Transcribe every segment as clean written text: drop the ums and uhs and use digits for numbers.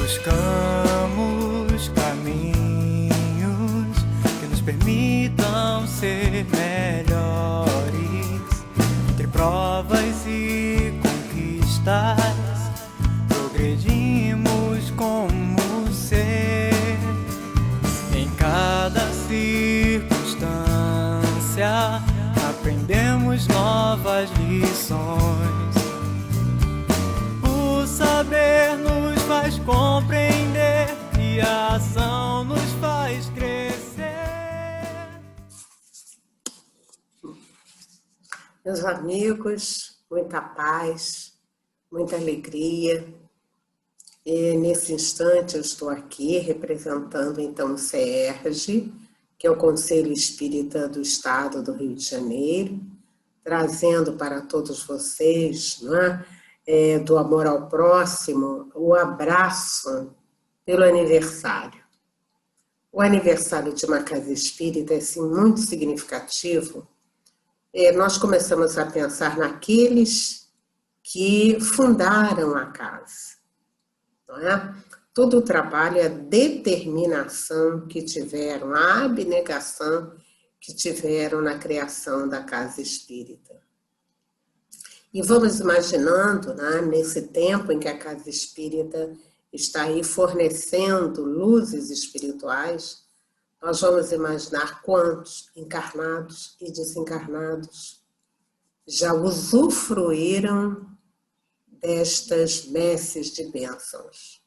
Buscamos caminhos que nos permitam ser melhores. Entre provas e conquistas, progredimos como ser. Em cada circunstância, aprendemos novas lições. O saber nos faz compreender e a ação nos faz crescer. Meus amigos, muita paz, muita alegria. E nesse instante eu estou aqui representando então o CERJ, que é o Conselho Espírita do Estado do Rio de Janeiro, trazendo para todos vocês, do amor ao próximo, o abraço pelo aniversário. O aniversário de uma casa espírita é assim, muito significativo. Nós começamos a pensar naqueles que fundaram a casa. Não é? Todo o trabalho, a determinação que tiveram, a abnegação que tiveram na criação da casa espírita. E vamos imaginando, nesse tempo em que a casa espírita está aí fornecendo luzes espirituais, nós vamos imaginar quantos encarnados e desencarnados já usufruíram destas messes de bênçãos.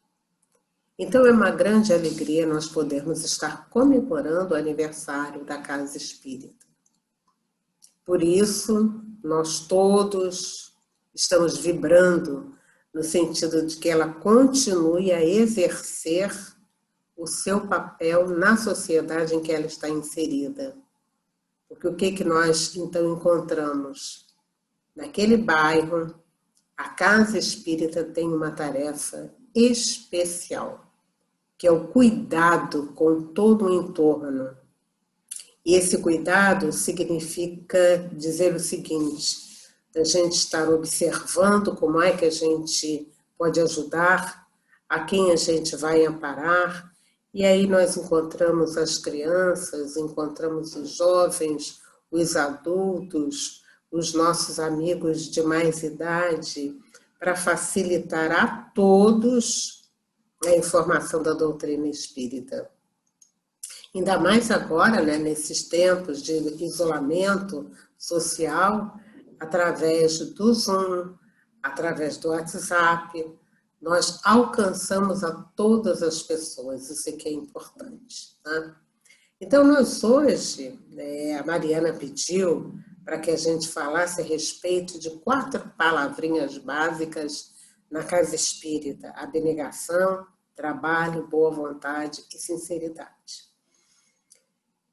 Então é uma grande alegria nós podermos estar comemorando o aniversário da Casa Espírita. Por isso, nós todos estamos vibrando no sentido de que ela continue a exercer o seu papel na sociedade em que ela está inserida. Porque o que nós então encontramos? Naquele bairro, a Casa Espírita tem uma tarefa especial, que é o cuidado com todo o entorno. E esse cuidado significa dizer o seguinte, a gente estar observando como é que a gente pode ajudar, a quem a gente vai amparar, e aí nós encontramos as crianças, encontramos os jovens, os adultos, os nossos amigos de mais idade, para facilitar a todos a informação da doutrina espírita. Ainda mais agora, nesses tempos de isolamento social, através do Zoom, através do WhatsApp, nós alcançamos a todas as pessoas, isso aqui é importante. Então, nós hoje, a Mariana pediu para que a gente falasse a respeito de 4 palavrinhas básicas na Casa Espírita: abnegação, trabalho, boa vontade e sinceridade.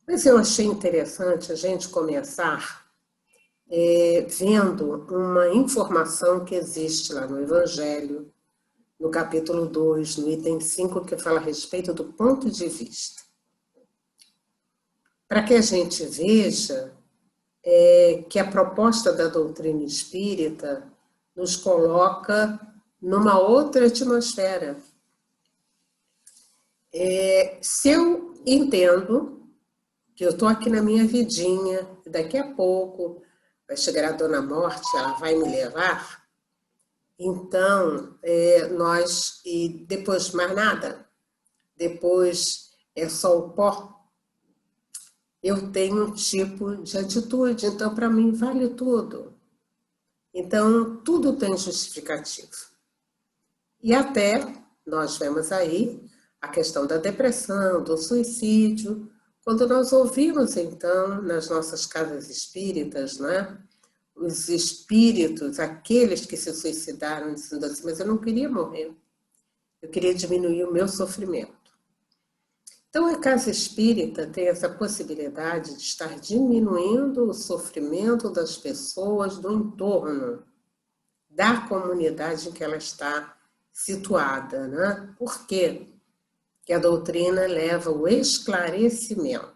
Mas eu achei interessante a gente começar vendo uma informação que existe lá no Evangelho, no capítulo 2, no item 5, que fala a respeito do ponto de vista. Para que a gente veja que a proposta da doutrina espírita nos coloca numa outra atmosfera. Se eu entendo que eu estou aqui na minha vidinha, e daqui a pouco vai chegar a Dona Morte, ela vai me levar, então, e depois mais nada, depois é só o pó, eu tenho um tipo de atitude, então para mim vale tudo. Então, tudo tem justificativo. E até nós vemos aí a questão da depressão, do suicídio, quando nós ouvimos então nas nossas casas espíritas, os espíritos, aqueles que se suicidaram, dizendo assim, mas eu não queria morrer, eu queria diminuir o meu sofrimento. Então, a casa espírita tem essa possibilidade de estar diminuindo o sofrimento das pessoas do entorno, da comunidade em que ela está situada. Por quê? Porque a doutrina leva o esclarecimento.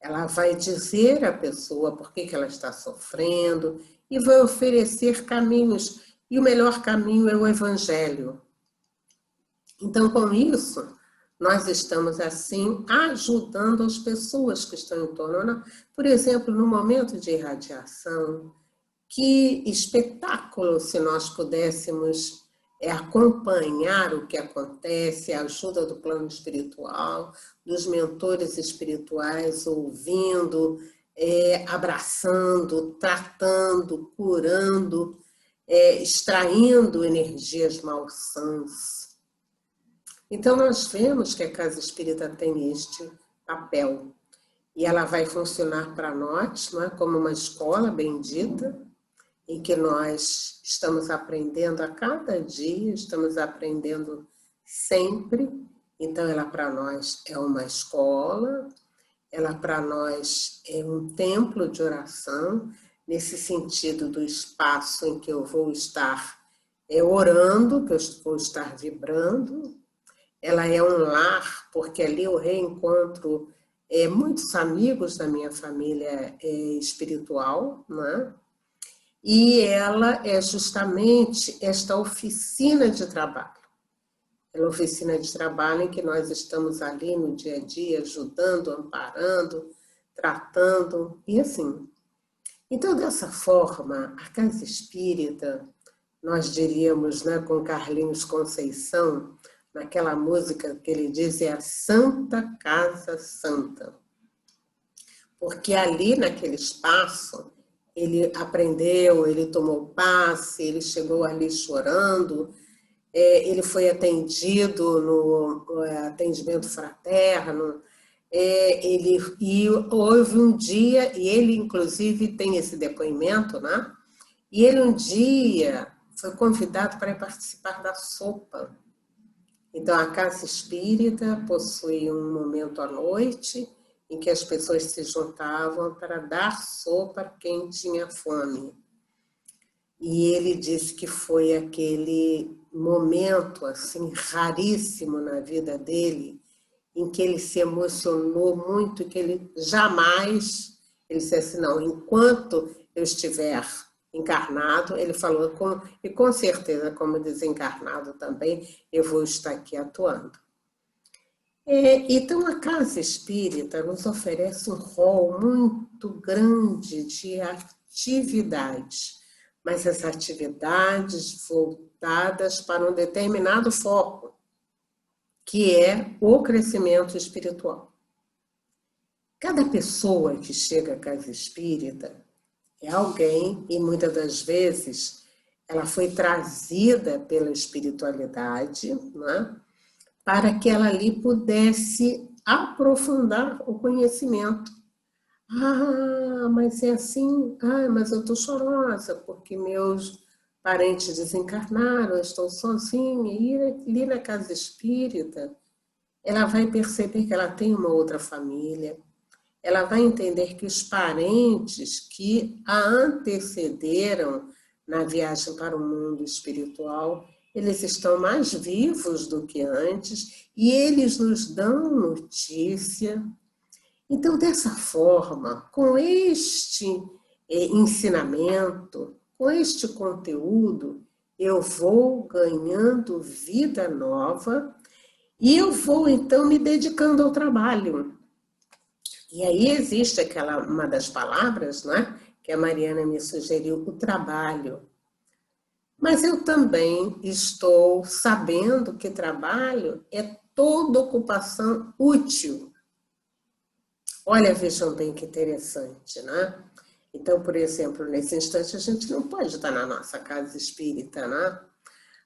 Ela vai dizer à pessoa por que ela está sofrendo e vai oferecer caminhos. E o melhor caminho é o Evangelho. Então, com isso, nós estamos, assim, ajudando as pessoas que estão em torno. Por exemplo, no momento de irradiação, que espetáculo se nós pudéssemos acompanhar o que acontece, a ajuda do plano espiritual, dos mentores espirituais, ouvindo, abraçando, tratando, curando, extraindo energias malsãs. Então, nós vemos que a Casa Espírita tem este papel. E ela vai funcionar para nós, não é? Como uma escola bendita, em que nós estamos aprendendo a cada dia, estamos aprendendo sempre. Então, ela para nós é uma escola, ela para nós é um templo de oração, nesse sentido do espaço em que eu vou estar orando, que eu vou estar vibrando. Ela é um lar, porque ali eu reencontro muitos amigos da minha família espiritual, né? E ela é justamente esta oficina de trabalho. É uma oficina de trabalho em que nós estamos ali no dia a dia, ajudando, amparando, tratando, e assim. Então, dessa forma, a Casa Espírita, nós diríamos, né, com Carlinhos Conceição, naquela música que ele diz, é a Santa Casa Santa. Porque ali, naquele espaço, ele aprendeu, ele tomou passe, ele chegou ali chorando, ele foi atendido no atendimento fraterno, e houve um dia, e ele inclusive tem esse depoimento, né? E ele um dia foi convidado para participar da sopa. Então, a Casa Espírita possui um momento à noite em que as pessoas se juntavam para dar sopa a quem tinha fome. E ele disse que foi aquele momento assim raríssimo na vida dele, em que ele se emocionou muito, que ele jamais, ele disse assim, não, enquanto eu estiver encarnado, ele falou, e com certeza, como desencarnado também, eu vou estar aqui atuando. Então, a Casa Espírita nos oferece um rol muito grande de atividades, mas as atividades voltadas para um determinado foco, que é o crescimento espiritual. Cada pessoa que chega à Casa Espírita é alguém, e muitas das vezes ela foi trazida pela espiritualidade, né? Para que ela ali pudesse aprofundar o conhecimento. Ah, mas é assim, mas eu estou chorosa porque meus parentes desencarnaram, eu estou sozinha. E ali na Casa Espírita, ela vai perceber que ela tem uma outra família, ela vai entender que os parentes que a antecederam na viagem para o mundo espiritual, eles estão mais vivos do que antes e eles nos dão notícia. Então, dessa forma, com este ensinamento, com este conteúdo, eu vou ganhando vida nova e eu vou, então, me dedicando ao trabalho. E aí existe uma das palavras, né, que a Mariana me sugeriu, o trabalho. Mas eu também estou sabendo que trabalho é toda ocupação útil. Olha, vejam bem que interessante, né? Então, por exemplo, nesse instante a gente não pode estar na nossa casa espírita, né?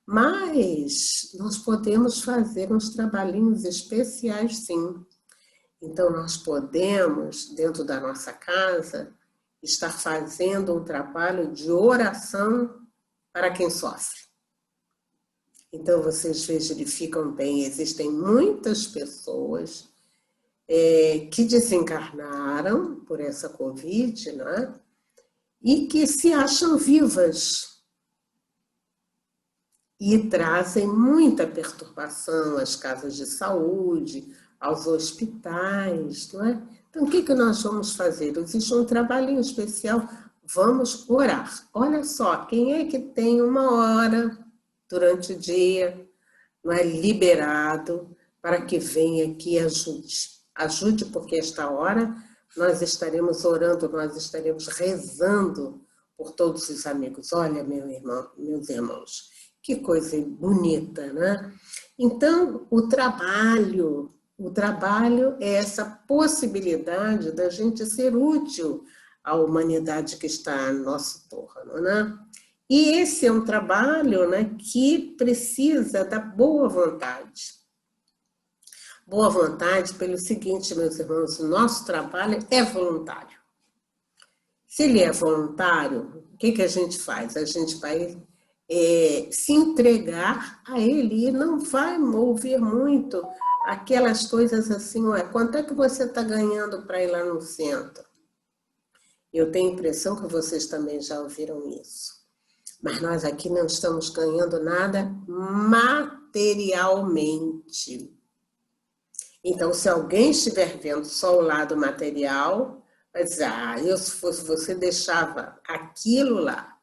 Mas nós podemos fazer uns trabalhinhos especiais, sim. Então, nós podemos, dentro da nossa casa, estar fazendo um trabalho de oração para quem sofre. Então, vocês verificam bem, existem muitas pessoas que desencarnaram por essa Covid, né? E que se acham vivas e trazem muita perturbação às casas de saúde, aos hospitais, não é? Então, o que nós vamos fazer? Existe um trabalhinho especial, vamos orar. Olha só, quem é que tem 1 hora durante o dia, não é, liberado para que venha aqui e ajude. Ajude, porque esta hora nós estaremos orando, nós estaremos rezando por todos os amigos. Olha, meu irmão, meus irmãos, que coisa bonita, né? Então, o trabalho é essa possibilidade da gente ser útil à humanidade que está no nosso torno, né? E esse é um trabalho, né, que precisa da boa vontade. Boa vontade pelo seguinte, meus irmãos, o nosso trabalho é voluntário. Se ele é voluntário, o que a gente faz? A gente vai se entregar a ele e não vai ouvir muito aquelas coisas assim, ué, quanto é que você está ganhando para ir lá no centro? Eu tenho a impressão que vocês também já ouviram isso. Mas nós aqui não estamos ganhando nada materialmente. Então, se alguém estiver vendo só o lado material, vai dizer, eu se fosse você deixava aquilo lá.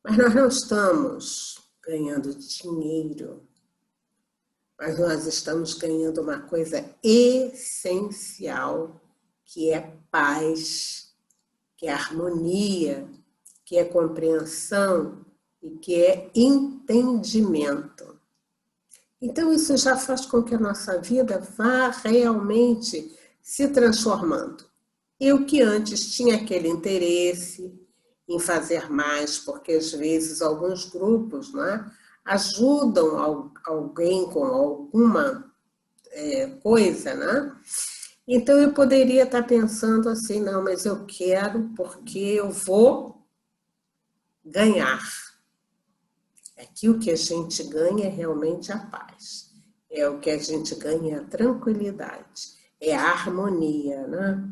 Mas nós não estamos ganhando dinheiro, mas nós estamos ganhando uma coisa essencial, que é paz, que é harmonia, que é compreensão e que é entendimento. Então, isso já faz com que a nossa vida vá realmente se transformando. Eu que antes tinha aquele interesse em fazer mais, porque às vezes alguns grupos, não é, ajudam alguém com alguma coisa, né? Então eu poderia estar pensando assim, não, mas eu quero porque eu vou ganhar. Aqui o que a gente ganha é realmente a paz. É o que a gente ganha é a tranquilidade, é a harmonia, né?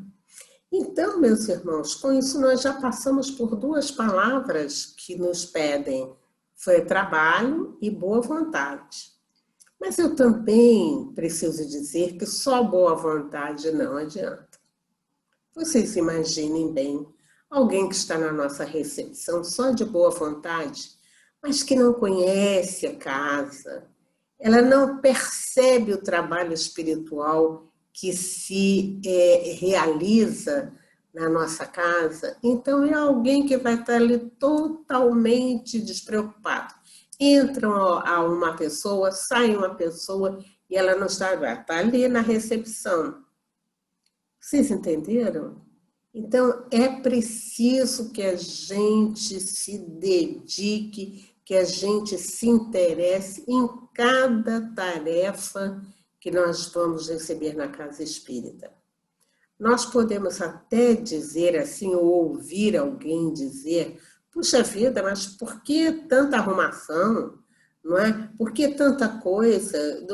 Então, meus irmãos, com isso nós já passamos por duas palavras que nos pedem, foi trabalho e boa vontade. Mas eu também preciso dizer que só boa vontade não adianta. Vocês imaginem bem, alguém que está na nossa recepção só de boa vontade, mas que não conhece a casa, ela não percebe o trabalho espiritual que se realiza na nossa casa, então é alguém que vai estar ali totalmente despreocupado. Entra uma pessoa, sai uma pessoa e ela não está ali na recepção. Vocês entenderam? Então é preciso que a gente se dedique, que a gente se interesse em cada tarefa que nós vamos receber na casa espírita. Nós podemos até dizer assim, ou ouvir alguém dizer, puxa vida, mas por que tanta arrumação? Não é? Por que tanta coisa?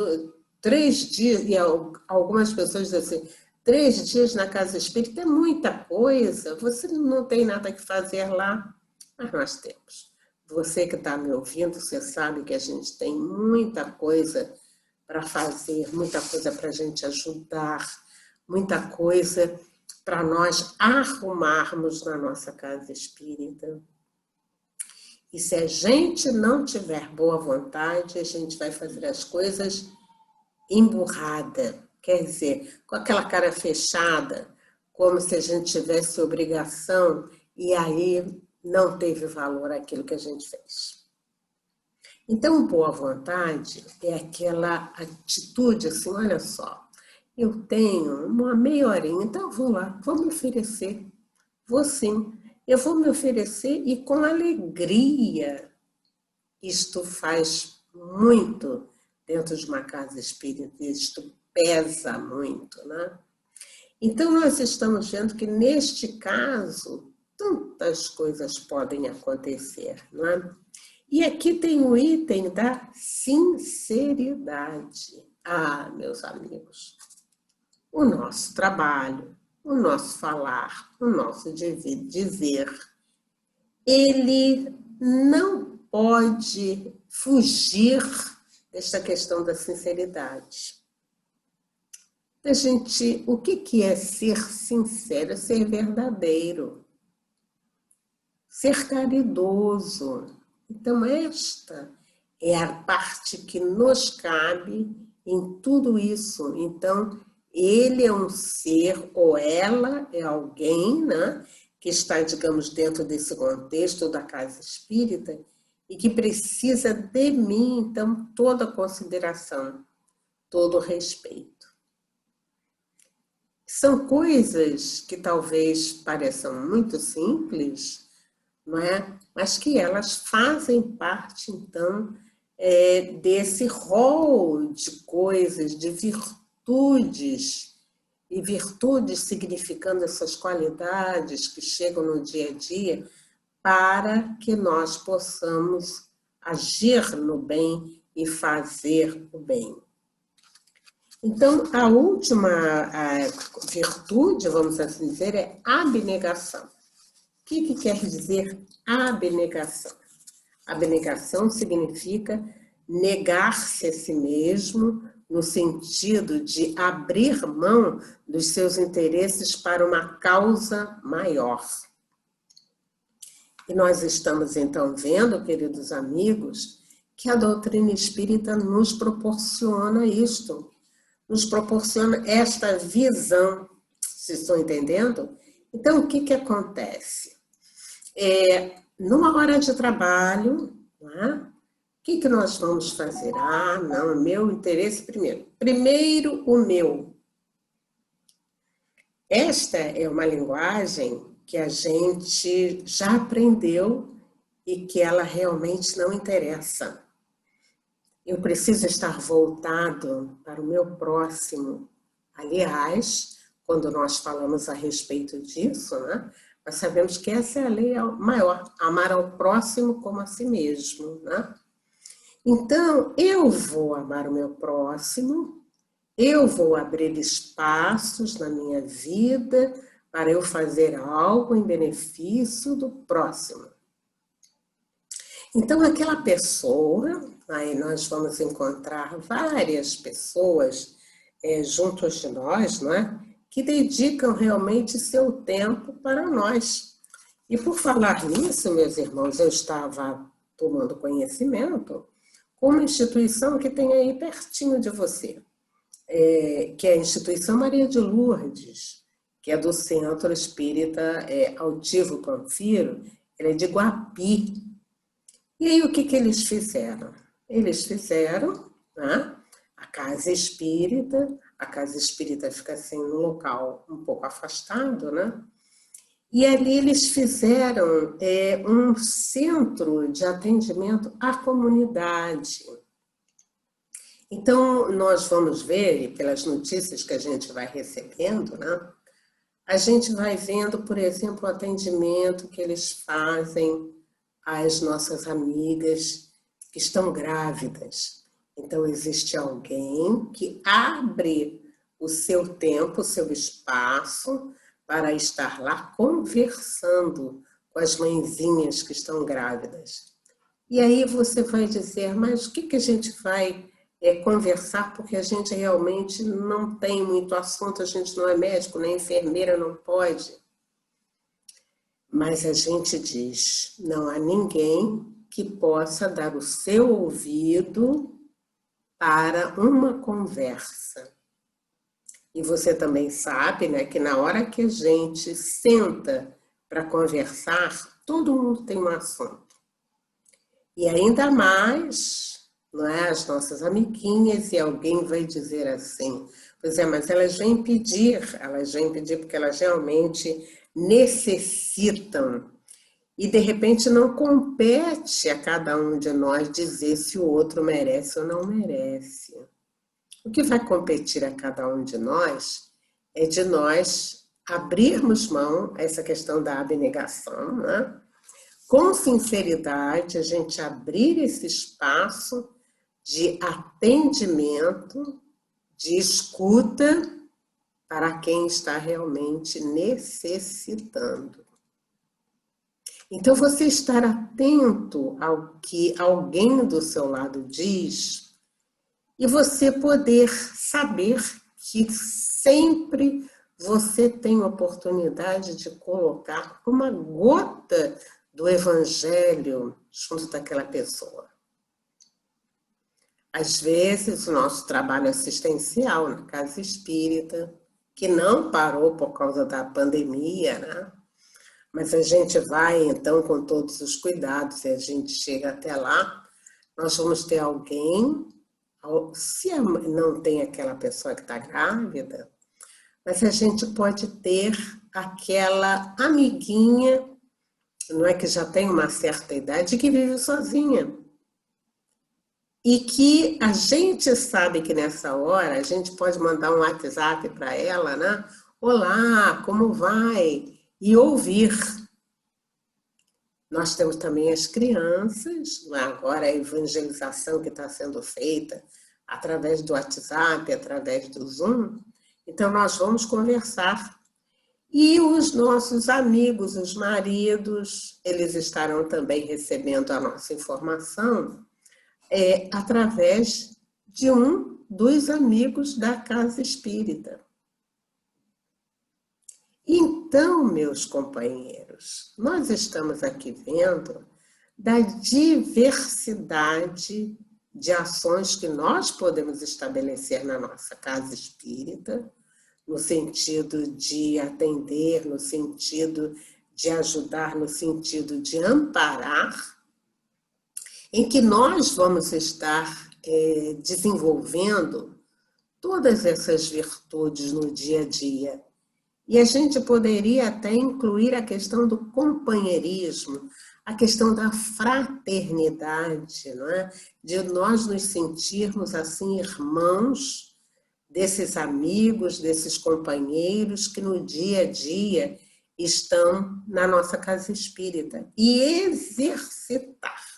3 dias, e algumas pessoas dizem assim, 3 dias na casa espírita é muita coisa, você não tem nada que fazer lá, mas nós temos. Você que está me ouvindo, você sabe que a gente tem muita coisa para fazer, muita coisa para a gente ajudar, muita coisa para nós arrumarmos na nossa casa espírita. E se a gente não tiver boa vontade, a gente vai fazer as coisas emburrada, quer dizer, com aquela cara fechada, como se a gente tivesse obrigação e aí não teve valor aquilo que a gente fez. Então, boa vontade é aquela atitude assim, olha só, eu tenho uma meia horinha, então eu vou lá, vou me oferecer, vou sim, eu vou me oferecer e com alegria. Isto faz muito dentro de uma casa espírita, isto pesa muito, né? Então, nós estamos vendo que neste caso, tantas coisas podem acontecer, não é? E aqui tem o item da sinceridade. Ah, meus amigos, o nosso trabalho, o nosso falar, o nosso dizer, ele não pode fugir desta questão da sinceridade. O que é ser sincero? É ser verdadeiro, ser caridoso. Então, esta é a parte que nos cabe em tudo isso. Então, ele é um ser, ou ela é alguém, né, que está, digamos, dentro desse contexto da casa espírita e que precisa de mim, então, toda consideração, todo respeito. São coisas que talvez pareçam muito simples, não é? Mas que elas fazem parte, então, desse rol de coisas, de virtudes, e virtudes significando essas qualidades que chegam no dia a dia, para que nós possamos agir no bem e fazer o bem. Então, a última virtude, vamos assim dizer, é abnegação. O que quer dizer abnegação? Abnegação significa negar-se a si mesmo, no sentido de abrir mão dos seus interesses para uma causa maior. E nós estamos, então, vendo, queridos amigos, que a doutrina espírita nos proporciona isto, nos proporciona esta visão. Vocês estão entendendo? Então, o que acontece? Numa hora de trabalho, né, o que nós vamos fazer? Ah, não, meu interesse primeiro. Primeiro o meu. Esta é uma linguagem que a gente já aprendeu e que ela realmente não interessa. Eu preciso estar voltado para o meu próximo. Aliás, quando nós falamos a respeito disso, né, nós sabemos que essa é a lei maior, amar ao próximo como a si mesmo, né? Então, eu vou amar o meu próximo, eu vou abrir espaços na minha vida para eu fazer algo em benefício do próximo. Então, aquela pessoa, aí nós vamos encontrar várias pessoas juntos de nós, não é? Que dedicam realmente seu tempo para nós. E por falar nisso, meus irmãos, eu estava tomando conhecimento com uma instituição que tem aí pertinho de você, que é a Instituição Maria de Lourdes, que é do Centro Espírita Altivo Panfiro, ela é de Guapi. E aí o que eles fizeram? Eles fizeram, né, a casa espírita fica assim num local um pouco afastado, né? E ali eles fizeram um centro de atendimento à comunidade. Então, nós vamos ver, pelas notícias que a gente vai recebendo, né? A gente vai vendo, por exemplo, o atendimento que eles fazem às nossas amigas que estão grávidas. Então, existe alguém que abre o seu tempo, o seu espaço, para estar lá conversando com as mãezinhas que estão grávidas. E aí você vai dizer, mas o que a gente vai conversar, porque a gente realmente não tem muito assunto, a gente não é médico, nem enfermeira, não pode. Mas a gente diz, não há ninguém que possa dar o seu ouvido para uma conversa. E você também sabe, né, que na hora que a gente senta para conversar, todo mundo tem um assunto. E ainda mais, não é, as nossas amiguinhas, e alguém vai dizer assim, pois mas elas vêm pedir porque elas realmente necessitam. E de repente não compete a cada um de nós dizer se o outro merece ou não merece. O que vai competir a cada um de nós é de nós abrirmos mão a essa questão da abnegação, né? Com sinceridade, a gente abrir esse espaço de atendimento, de escuta para quem está realmente necessitando. Então, você estar atento ao que alguém do seu lado diz e você poder saber que sempre você tem oportunidade de colocar uma gota do Evangelho junto daquela pessoa. Às vezes, o nosso trabalho assistencial na casa espírita, que não parou por causa da pandemia, né? Mas a gente vai, então, com todos os cuidados, e a gente chega até lá, nós vamos ter alguém, se não tem aquela pessoa que está grávida, mas a gente pode ter aquela amiguinha, não é que já tem uma certa idade, que vive sozinha. E que a gente sabe que nessa hora a gente pode mandar um WhatsApp para ela, né? Olá, como vai? E ouvir. Nós temos também as crianças, agora a evangelização que está sendo feita através do WhatsApp, através do Zoom. Então, nós vamos conversar. E os nossos amigos, os maridos, eles estarão também recebendo a nossa informação através de um dos amigos da casa espírita. Então, meus companheiros, nós estamos aqui vendo da diversidade de ações que nós podemos estabelecer na nossa casa espírita, no sentido de atender, no sentido de ajudar, no sentido de amparar, em que nós vamos estar desenvolvendo todas essas virtudes no dia a dia. E a gente poderia até incluir a questão do companheirismo, a questão da fraternidade, não é? De nós nos sentirmos assim irmãos desses amigos, desses companheiros que no dia a dia estão na nossa casa espírita. E exercitar.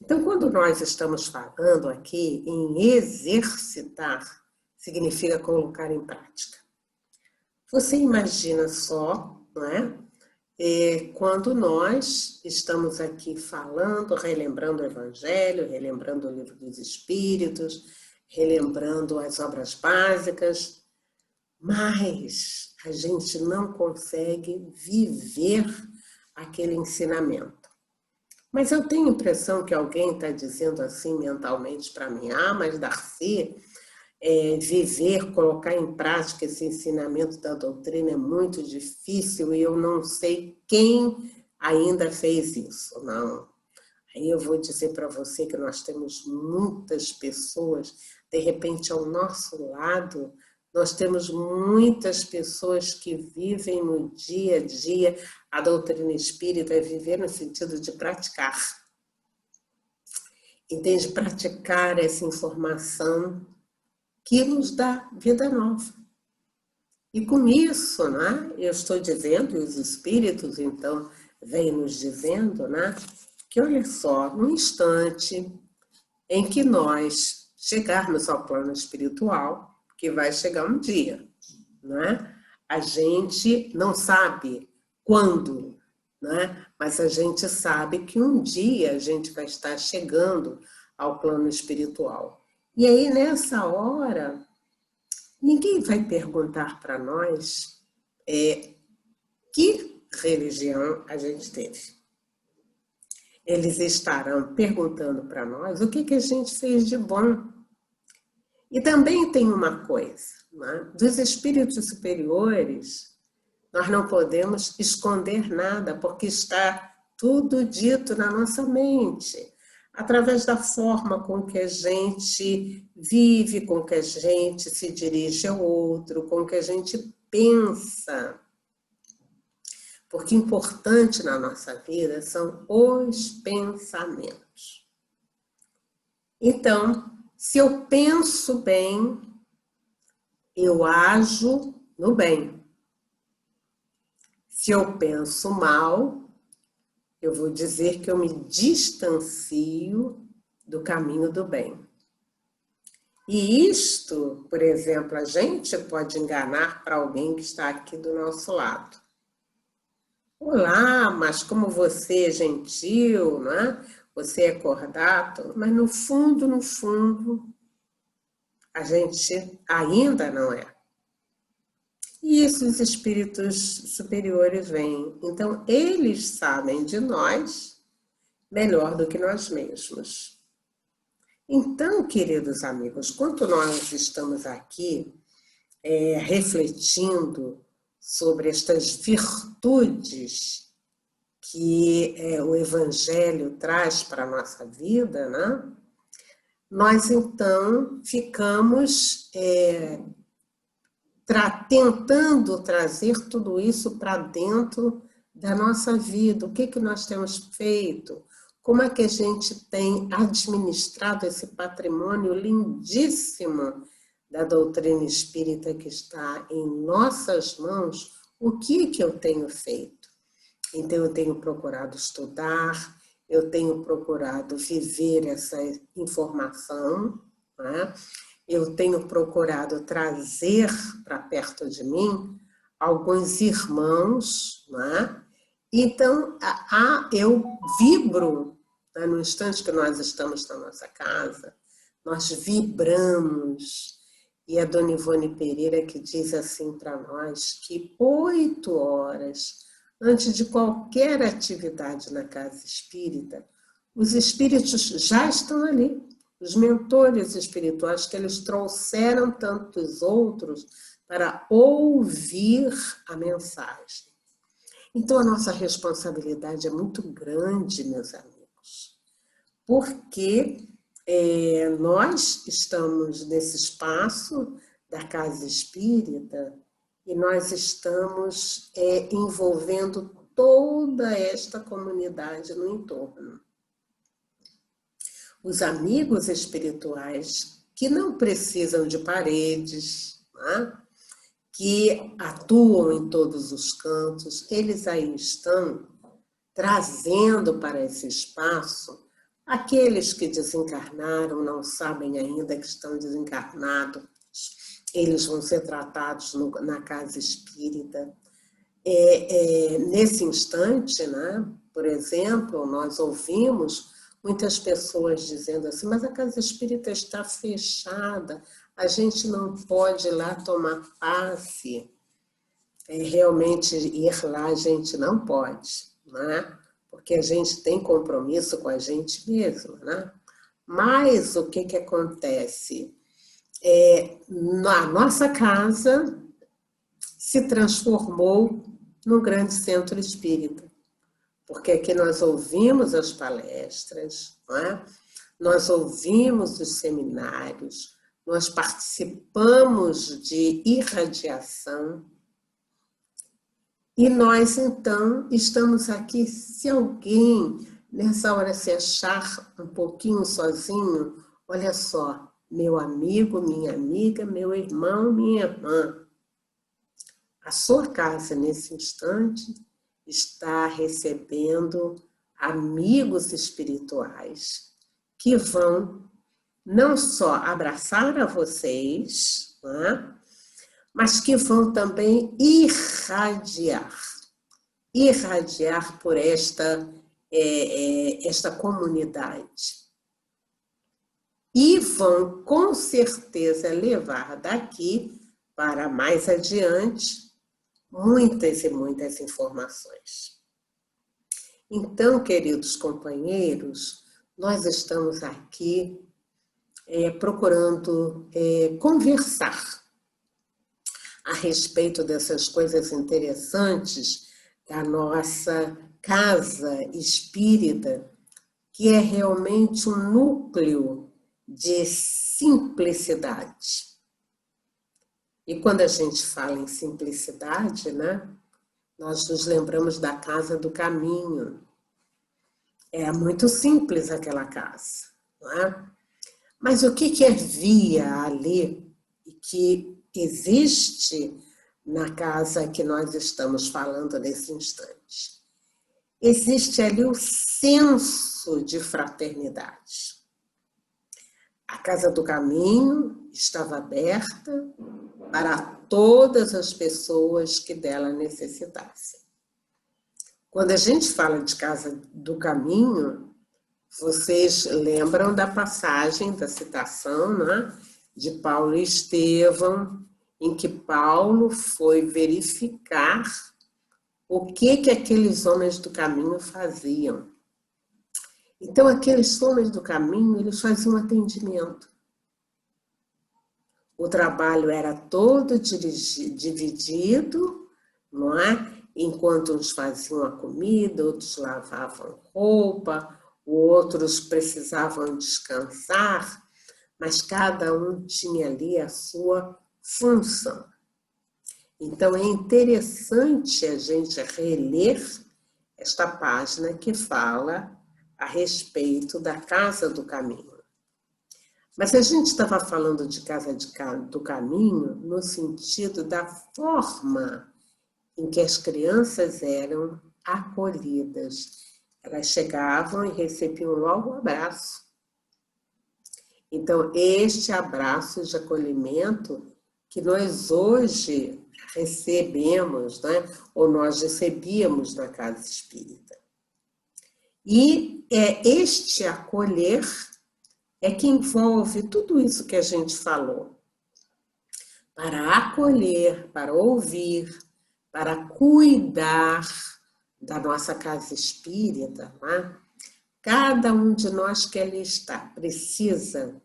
Então, quando nós estamos falando aqui em exercitar, significa colocar em prática. Você imagina só, não é? Quando nós estamos aqui falando, relembrando o Evangelho, relembrando o Livro dos Espíritos, relembrando as obras básicas, mas a gente não consegue viver aquele ensinamento. Mas eu tenho a impressão que alguém está dizendo assim mentalmente para mim, mas Darcy, viver, colocar em prática esse ensinamento da doutrina é muito difícil e eu não sei quem ainda fez isso. Não. Aí eu vou dizer para você que nós temos muitas pessoas, de repente ao nosso lado, nós temos muitas pessoas que vivem no dia a dia. A doutrina espírita é viver no sentido de praticar. Entende? Praticar essa informação que nos dá vida nova. E com isso, né, eu estou dizendo, e os espíritos então vêm nos dizendo, né, que olha só, no instante em que nós chegarmos ao plano espiritual, que vai chegar um dia, né? A gente não sabe quando, né? Mas a gente sabe que um dia a gente vai estar chegando ao plano espiritual. E aí, nessa hora, ninguém vai perguntar para nós que religião a gente teve. Eles estarão perguntando para nós o que a gente fez de bom. E também tem uma coisa, né? Dos espíritos superiores, nós não podemos esconder nada, porque está tudo dito na nossa mente, através da forma com que a gente vive, com que a gente se dirige ao outro, com que a gente pensa. Porque importante na nossa vida são os pensamentos. Então, se eu penso bem, eu ajo no bem. Se eu penso mal, eu vou dizer que eu me distancio do caminho do bem. E isto, por exemplo, a gente pode enganar para alguém que está aqui do nosso lado. Olá, mas como você é gentil, não é? Você é cordato, mas no fundo, a gente ainda não é. E isso os espíritos superiores veem. Então, eles sabem de nós melhor do que nós mesmos. Então, queridos amigos, quando nós estamos aqui refletindo sobre estas virtudes que o Evangelho traz para a nossa vida, né? Nós então ficamos tentando trazer tudo isso para dentro da nossa vida. O que nós temos feito? Como é que a gente tem administrado esse patrimônio lindíssimo da doutrina espírita que está em nossas mãos? O que eu tenho feito? Então, eu tenho procurado estudar, eu tenho procurado viver essa informação, né? Eu tenho procurado trazer para perto de mim alguns irmãos, né? Então, eu vibro, né? No instante que nós estamos na nossa casa, nós vibramos. E a Dona Ivone Pereira que diz assim para nós que 8 horas antes de qualquer atividade na casa espírita, os espíritos já estão ali. Os mentores espirituais que eles trouxeram tantos outros para ouvir a mensagem. Então, a nossa responsabilidade é muito grande, meus amigos, porque nós estamos nesse espaço da casa espírita e nós estamos envolvendo toda esta comunidade no entorno. Os amigos espirituais que não precisam de paredes, né? Que atuam em todos os cantos, eles aí estão trazendo para esse espaço aqueles que desencarnaram, não sabem ainda que estão desencarnados, eles vão ser tratados na casa espírita. Nesse instante, né, por exemplo, nós ouvimos muitas pessoas dizendo assim, mas a casa espírita está fechada, a gente não pode ir lá tomar passe. Realmente ir lá a gente não pode, né? Porque a gente tem compromisso com a gente mesmo, né? Mas o que acontece? A nossa casa se transformou num grande centro espírita. Porque aqui nós ouvimos as palestras, não é? Nós ouvimos os seminários, nós participamos de irradiação e nós, então, estamos aqui. Se alguém, nessa hora, se achar um pouquinho sozinho, olha só, meu amigo, minha amiga, meu irmão, minha irmã, a sua casa, nesse instante, está recebendo amigos espirituais que vão não só abraçar a vocês, né, mas que vão também irradiar por esta comunidade. E vão, com certeza, levar daqui para mais adiante muitas e muitas informações. Então, queridos companheiros, nós estamos aqui procurando conversar a respeito dessas coisas interessantes da nossa casa espírita, que é realmente um núcleo de simplicidade. E quando a gente fala em simplicidade, né, nós nos lembramos da Casa do Caminho. É muito simples aquela casa, não é? Mas o que havia ali e que existe na casa que nós estamos falando nesse instante? Existe ali o senso de fraternidade. A Casa do Caminho estava aberta para todas as pessoas que dela necessitassem. Quando a gente fala de Casa do Caminho, vocês lembram da passagem, da citação, né, de Paulo e Estevão, em que Paulo foi verificar o que aqueles homens do caminho faziam. Então, aqueles homens do caminho, eles faziam atendimento. O trabalho era todo dividido, não é? Enquanto uns faziam a comida, outros lavavam roupa, outros precisavam descansar, mas cada um tinha ali a sua função. Então, é interessante a gente reler esta página que fala a respeito da Casa do Caminho. Mas a gente estava falando de Casa do Caminho no sentido da forma em que as crianças eram acolhidas. Elas chegavam e recebiam logo um abraço. Então, este abraço de acolhimento que nós hoje recebemos, né? Ou nós recebíamos na casa espírita. E este acolher é que envolve tudo isso que a gente falou. Para acolher, para ouvir, para cuidar da nossa casa espírita, né? Cada um de nós que ali está precisa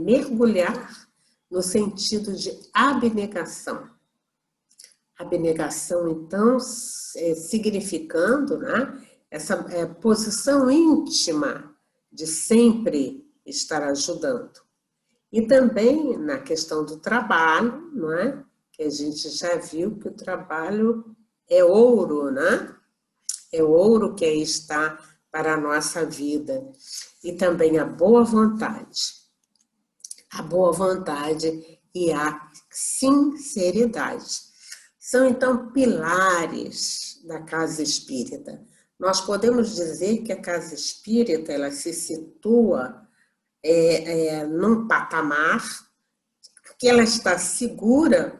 mergulhar no sentido de abnegação. Abnegação, então, significando, né, essa posição íntima de sempre estar ajudando. E também na questão do trabalho, não é? Que a gente já viu que o trabalho é ouro, né? É ouro que aí está para a nossa vida. E também a boa vontade. A boa vontade e a sinceridade. São, então, pilares da casa espírita. Nós podemos dizer que a casa espírita ela se situa num patamar que ela está segura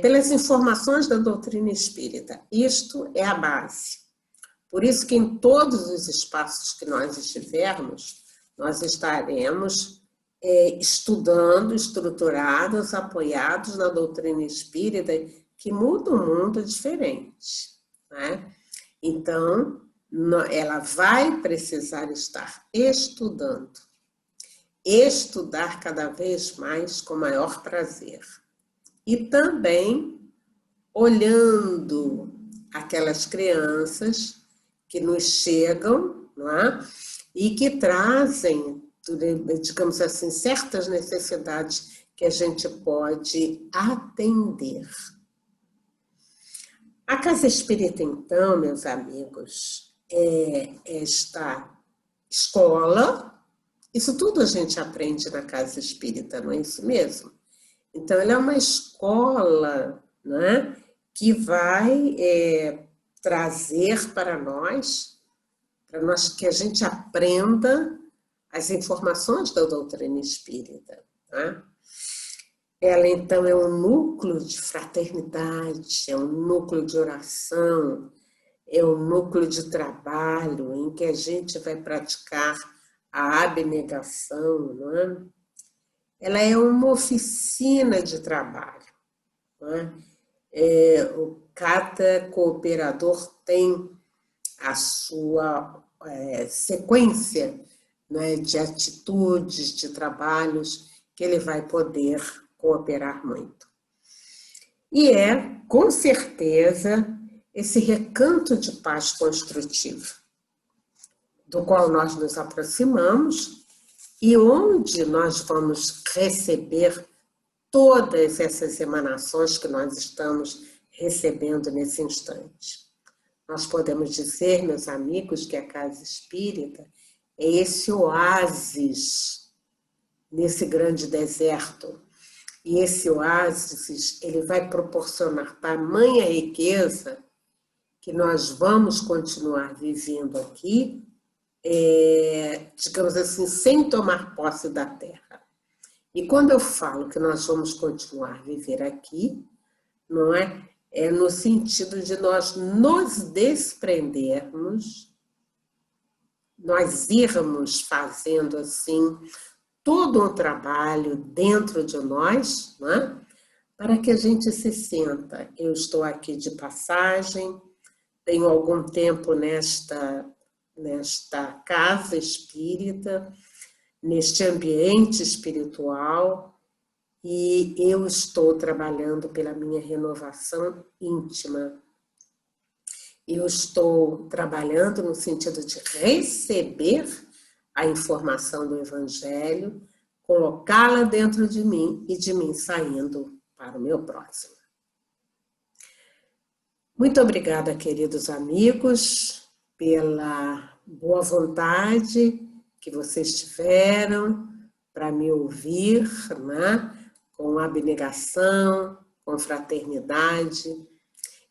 pelas informações da doutrina espírita. Isto é a base. Por isso que em todos os espaços que nós estivermos, nós estaremos estudando, estruturados, apoiados na doutrina espírita, que muda o mundo diferente, né? Então, ela vai precisar estar estudando. Estudar cada vez mais com maior prazer. E também olhando aquelas crianças que nos chegam, não é? E que trazem, digamos assim, certas necessidades que a gente pode atender. A casa espírita, então, meus amigos, é esta escola. Isso tudo a gente aprende na casa espírita, não é isso mesmo? Então, ela é uma escola, né, que vai trazer para nós que a gente aprenda as informações da doutrina espírita, né? Ela, então, é um núcleo de fraternidade, é um núcleo de oração, é um núcleo de trabalho em que a gente vai praticar a abnegação, não é? Ela é uma oficina de trabalho, não é? Cada cooperador tem a sua sequência, né, de atitudes, de trabalhos que ele vai poder cooperar muito. E com certeza, esse recanto de paz construtiva, do qual nós nos aproximamos e onde nós vamos receber todas essas emanações que nós estamos recebendo nesse instante. Nós podemos dizer, meus amigos, que a casa espírita é esse oásis nesse grande deserto. E esse oásis, ele vai proporcionar tamanha riqueza que nós vamos continuar vivendo aqui, digamos assim, sem tomar posse da terra. E quando eu falo que nós vamos continuar a viver aqui, não é? É no sentido de nós nos desprendermos, nós irmos fazendo assim todo um trabalho dentro de nós, né? Para que a gente se sinta, eu estou aqui de passagem, tenho algum tempo nesta casa espírita, neste ambiente espiritual, e eu estou trabalhando pela minha renovação íntima. Eu estou trabalhando no sentido de receber a informação do Evangelho, colocá-la dentro de mim e de mim saindo para o meu próximo. Muito obrigada, queridos amigos, pela boa vontade que vocês tiveram para me ouvir, né? Com abnegação, com fraternidade,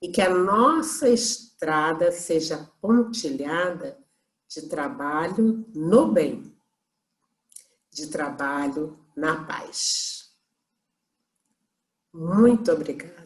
e que a nossa estrada seja pontilhada de trabalho no bem, de trabalho na paz. Muito obrigada.